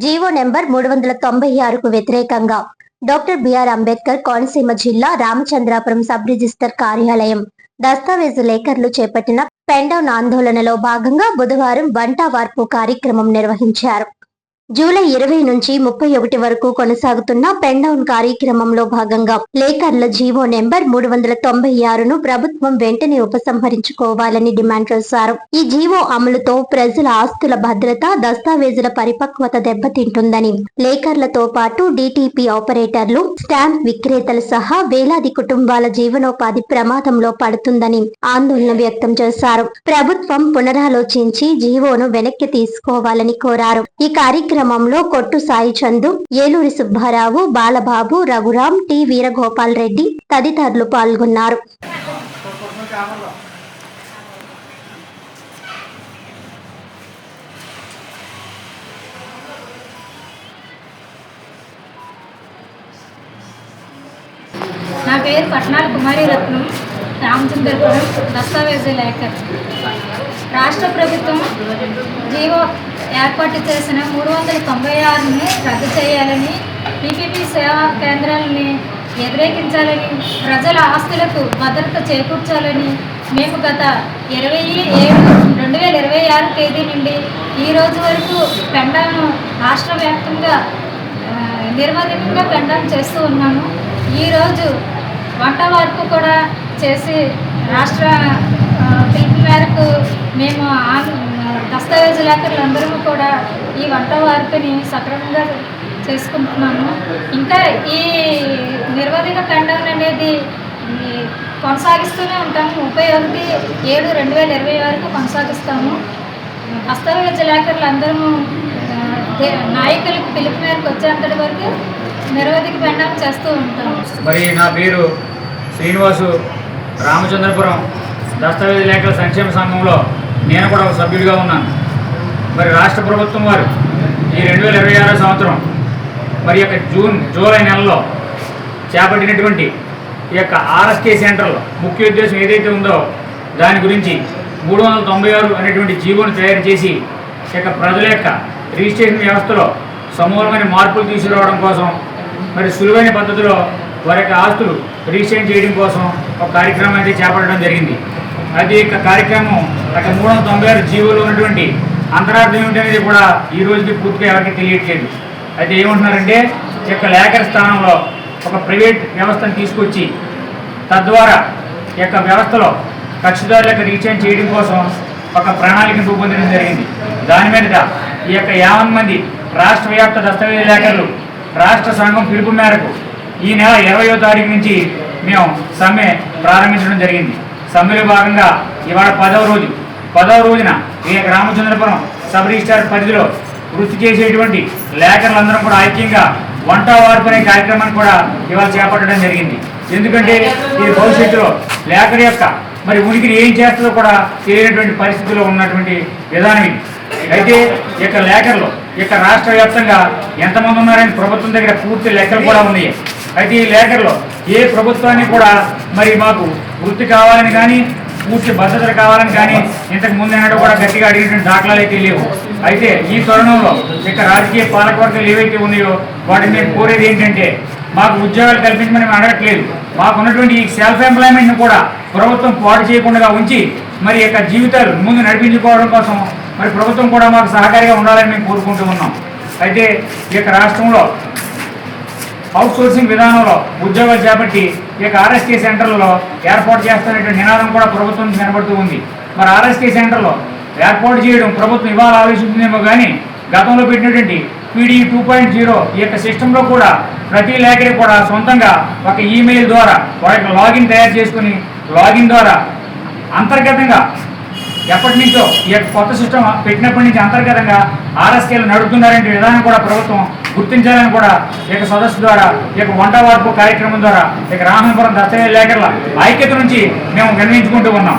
GO number 396కు వ్యతిరేకంగా doctor BR Ambedkar Konaseema జిల్లా Ramachandrapuram sub register కార్యాలయం దస్తావేజు లేఖర్లు చేపట్టిన పెండౌన్ ఆందోళనలో భాగంగా బుధవారం వంట వార్పు కార్యక్రమం నిర్వహించారు. జూలై 20 నుంచి 31 వరకు కొనసాగుతున్న పెండౌన్ కార్యక్రమంలో భాగంగా లేఖర్ల జీవో నెంబర్ 396ను ప్రభుత్వం వెంటనే ఉపసంహరించుకోవాలని డిమాండ్ చేశారు. ఈ జీవో అమలుతో ప్రజల ఆస్తుల భద్రత, దస్తావేజుల పరిపక్వత దెబ్బతింటుందని, లేఖర్లతో పాటు డిటిపి ఆపరేటర్లు, స్టాంప్ విక్రేతలు సహా వేలాది కుటుంబాల జీవనోపాధి ప్రమాదంలో పడుతుందని ఆందోళన వ్యక్తం చేశారు. ప్రభుత్వం పునరాలోచించి జీవోను వెనక్కి తీసుకోవాలని కోరారు. ఈ కార్యక్రమంలో కొట్టు సాయి చందు, ఏలూరి సుబ్బారావు, బాలబాబు, రఘురాం, టి వీరగోపాల్ రెడ్డి తదితరులు పాల్గొన్నారు. నా పేరు పట్నాల కుమారి రత్నం, రామచంద్రపురం దస్తావేజు లేఖర్. రాష్ట్ర ప్రభుత్వం జీవో ఏర్పాటు చేసిన 396ని రద్దు చేయాలని, పీపీపీ సేవా కేంద్రాలని వ్యతిరేకించాలని, ప్రజల ఆస్తులకు భద్రత చేకూర్చాలని మేము గత 20/7/2026 తేదీ నుండి ఈ రోజు వరకు పెండాను రాష్ట్ర వ్యాప్తంగా నిర్వధికంగా పెండాను చేస్తూ ఉన్నాము. ఈరోజు వంట వార్పు కూడా చేసి రాష్ట్ర పిలుపు మేరకు మేము దస్తావేజు లేఖరులందరూ కూడా ఈ వంట వార్పుని సక్రమంగా చేసుకుంటున్నాము. ఇంకా ఈ నిర్వధిక పెండౌన్ అనేది కొనసాగిస్తూనే ఉంటాము. 31/7/2026 వరకు కొనసాగిస్తాము. దస్తావేజు లేఖరులందరూ నాయకులకు పిలుపు మేరకు వచ్చేంతటి వరకు నిరవధిక పెండౌన్ చేస్తూ ఉంటాము. మరి నా పేరు శ్రీనివాసు, రామచంద్రపురం దస్తావేజు లేఖల సంక్షేమ సంఘంలో నేను కూడా ఒక సభ్యుడిగా ఉన్నాను. మరి రాష్ట్ర ప్రభుత్వం వారు ఈ 2026 సంవత్సరం మరి యొక్క జూలై నెలలో చేపట్టినటువంటి ఈ యొక్క ఆర్ఎస్కే సెంటర్లో ముఖ్య ఉద్దేశం ఏదైతే ఉందో దాని గురించి 396 అనేటువంటి జీవోను తయారు చేసి ఈ యొక్క ప్రజల యొక్క రిజిస్ట్రేషన్ వ్యవస్థలో సమూలమైన మార్పులు తీసుకురావడం కోసం, మరి సులువైన పద్ధతిలో వారి యొక్క ఆస్తులు రిజిస్ట్రేషన్ చేయడం కోసం ఒక కార్యక్రమం అయితే చేపట్టడం జరిగింది. అది యొక్క కార్యక్రమం 396 జీవోలో ఉన్నటువంటి అంతరార్థం ఏమిటనేది కూడా ఈ రోజుకి పూర్తిగా ఎవరికి తెలియట్లేదు. అయితే ఏమంటున్నారంటే ఈ యొక్క లేఖర్ స్థానంలో ఒక ప్రైవేట్ వ్యవస్థను తీసుకొచ్చి తద్వారా ఈ యొక్క వ్యవస్థలో కక్షిదారుల యొక్క రిజిస్ట్రేషన్ చేయడం కోసం ఒక ప్రణాళికను రూపొందించడం జరిగింది. దాని మీద ఈ యొక్క 50 మంది రాష్ట్ర వ్యాప్త దస్తావేజు లేఖరులు రాష్ట్ర సంఘం పిలుపు మేరకు ఈ నెల 20వ తారీఖు నుంచి మేము సమ్మె ప్రారంభించడం జరిగింది. సమ్మెలో భాగంగా ఇవాళ 10వ రోజున ఈ రామచంద్రపురం సబ్ రిజిస్టార్ పరిధిలో వృత్తి చేసేటువంటి లేఖరులందరం కూడా ఐక్యంగా వంట వార్పు అనే కార్యక్రమాన్ని కూడా ఇవాళ చేపట్టడం జరిగింది. ఎందుకంటే ఈ భవిష్యత్తులో లేఖరు యొక్క మరి ఉనికిని ఏం చేస్తుందో కూడా తెలియనటువంటి పరిస్థితిలో ఉన్నటువంటి విధానం ఇది. అయితే ఈ యొక్క లేఖర్లు ఈ యొక్క రాష్ట్ర వ్యాప్తంగా ఎంతమంది ఉన్నారని ప్రభుత్వం దగ్గర పూర్తి లెక్కలు కూడా ఉన్నాయి. అయితే ఈ లేఖర్లో ఏ ప్రభుత్వాన్ని కూడా మరి మాకు వృత్తి కావాలని కానీ పూర్తి భద్రత కావాలని కానీ ఇంతకు ముందు ఏనాడు కూడా గట్టిగా అడిగినటువంటి దాఖలాలు అయితే లేవు. అయితే ఈ తరుణంలో ఇక రాజకీయ పాలకవర్గాలు ఏవైతే ఉన్నాయో వాటిని మేము కోరేది ఏంటంటే మాకు ఉద్యోగాలు కల్పించమని మేము అడగట్లేదు. మాకు ఉన్నటువంటి ఈ సెల్ఫ్ ఎంప్లాయ్మెంట్ను కూడా ప్రభుత్వం పాడు చేయకుండా ఉంచి మరి యొక్క జీవితాలు ముందు నడిపించుకోవడం కోసం మరి ప్రభుత్వం కూడా మాకు సహకారిగా ఉండాలని మేము కోరుకుంటూ ఉన్నాం. అయితే ఈ యొక్క రాష్ట్రంలో అవుట్ సోర్సింగ్ విధానంలో ఉద్యోగాలు చేపట్టి ఈ యొక్క ఆర్ఎస్కే సెంటర్లలో ఏర్పాటు చేస్తున్నటువంటి నినాదం కూడా ప్రభుత్వం కనబడుతూ ఉంది. మరి ఆర్ఎస్కే సెంటర్లో ఏర్పాటు చేయడం ప్రభుత్వం ఇవాళ ఆలోచిస్తుందేమో కానీ గతంలో పెట్టినటువంటి పీడీ 2.0 ఈ యొక్క సిస్టంలో కూడా ప్రతి లేఖరి కూడా సొంతంగా ఒక ఈమెయిల్ ద్వారా వాళ్ళకి లాగిన్ తయారు చేసుకుని లాగిన్ ద్వారా అంతర్గతంగా ఎప్పటి నుంచో ఈ యొక్క కొత్త సిస్టమ్ పెట్టినప్పటి నుంచి అంతర్గతంగా ఆర్ఎస్కేలు నడుపుతున్నారంటే విధానం కూడా ప్రభుత్వం గుర్తించాలని కూడా ఈ యొక్క సదస్సు ద్వారా ఈ యొక్క వంట వార్పు కార్యక్రమం ద్వారా ఈ యొక్క రామపురం దస్తావేజు లేఖర్ల ఐక్యత నుంచి మేము నిర్ణయించుకుంటూ ఉన్నాం.